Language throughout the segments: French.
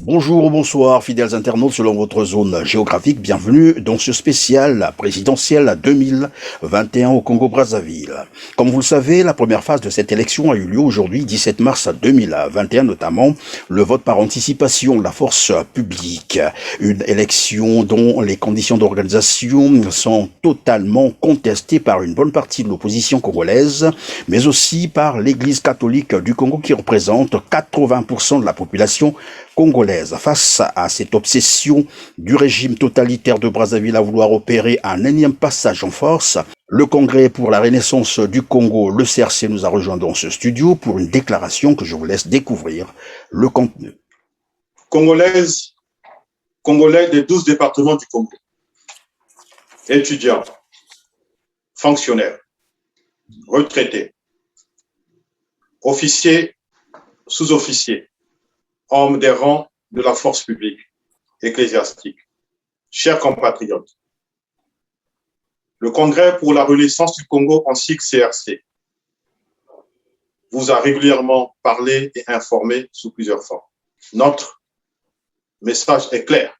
Bonjour ou bonsoir, fidèles internautes selon votre zone géographique. Bienvenue dans ce spécial présidentiel 2021 au Congo-Brazzaville. Comme vous le savez, la première phase de cette élection a eu lieu aujourd'hui, 17 mars 2021, notamment le vote par anticipation de la force publique. Une élection dont les conditions d'organisation sont totalement contestées par une bonne partie de l'opposition congolaise, mais aussi par l'Église catholique du Congo qui représente 80% de la population congolaise. Face à cette obsession du régime totalitaire de Brazzaville à vouloir opérer un énième passage en force, le Congrès pour la Renaissance du Congo, le CRC, nous a rejoint dans ce studio pour une déclaration que je vous laisse découvrir le contenu. Congolaises, Congolais des 12 départements du Congo, étudiants, fonctionnaires, retraités, officiers, sous-officiers, hommes des rangs de la force publique ecclésiastique, chers compatriotes, le Congrès pour la Renaissance du Congo en sigle CRC vous a régulièrement parlé et informé sous plusieurs formes. Notre message est clair: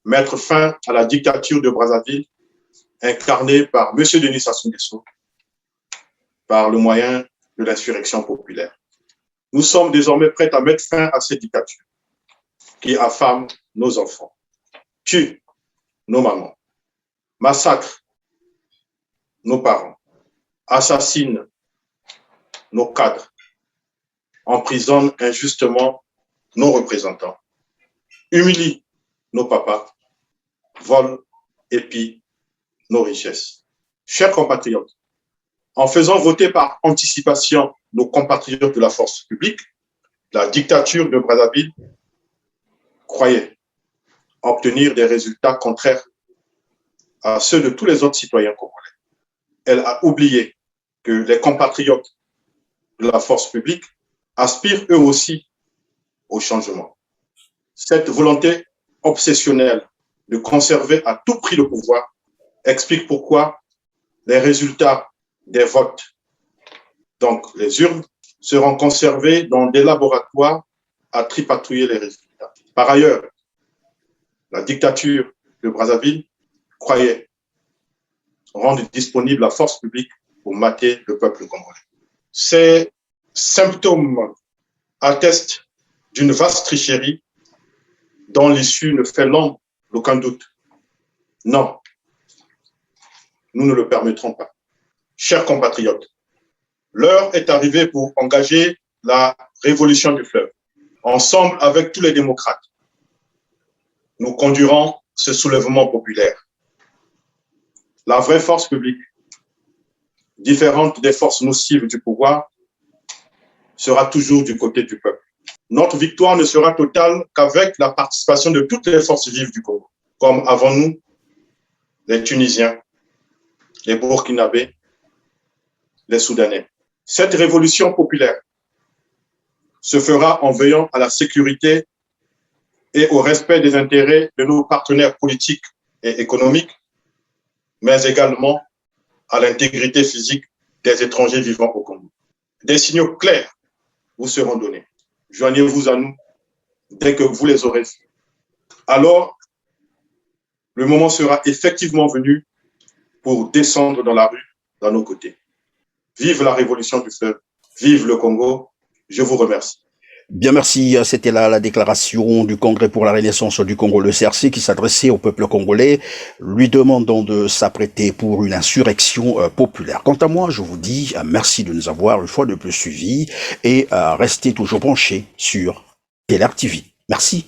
mettre fin à la dictature de Brazzaville incarnée par M. Denis Sassou Nguesso par le moyen de l'insurrection populaire. Nous sommes désormais prêts à mettre fin à cette dictature qui affame nos enfants, tue nos mamans, massacre nos parents, assassine nos cadres, emprisonne injustement nos représentants, humilie nos papas, vole et pille nos richesses. Chers compatriotes, en faisant voter par anticipation nos compatriotes de la force publique, la dictature de Brazzaville croyait obtenir des résultats contraires à ceux de tous les autres citoyens congolais. Elle a oublié que les compatriotes de la force publique aspirent eux aussi au changement. Cette volonté obsessionnelle de conserver à tout prix le pouvoir explique pourquoi les résultats des votes, donc les urnes, seront conservés dans des laboratoires à tripatouiller les résultats. Par ailleurs, la dictature de Brazzaville croyait rendre disponible la force publique pour mater le peuple congolais. Ces symptômes attestent d'une vaste tricherie dont l'issue ne fait l'ombre d'aucun doute. Non, nous ne le permettrons pas. Chers compatriotes, l'heure est arrivée pour engager la révolution du fleuve. Ensemble avec tous les démocrates, nous conduirons ce soulèvement populaire. La vraie force publique, différente des forces nocives du pouvoir, sera toujours du côté du peuple. Notre victoire ne sera totale qu'avec la participation de toutes les forces vives du Congo, comme avant nous, les Tunisiens, les Burkinabés, les Soudanais. Cette révolution populaire se fera en veillant à la sécurité et au respect des intérêts de nos partenaires politiques et économiques, mais également à l'intégrité physique des étrangers vivant au Congo. Des signaux clairs vous seront donnés. Joignez-vous à nous dès que vous les aurez vus. Alors, le moment sera effectivement venu pour descendre dans la rue, dans nos côtés. Vive la révolution du fleuve, vive le Congo. Je vous remercie. Bien, merci. C'était là la déclaration du Congrès pour la Renaissance du Congo, le CRC, qui s'adressait au peuple congolais, lui demandant de s'apprêter pour une insurrection populaire. Quant à moi, je vous dis merci de nous avoir une fois de plus suivis et restez toujours branchés sur TLR TV. Merci.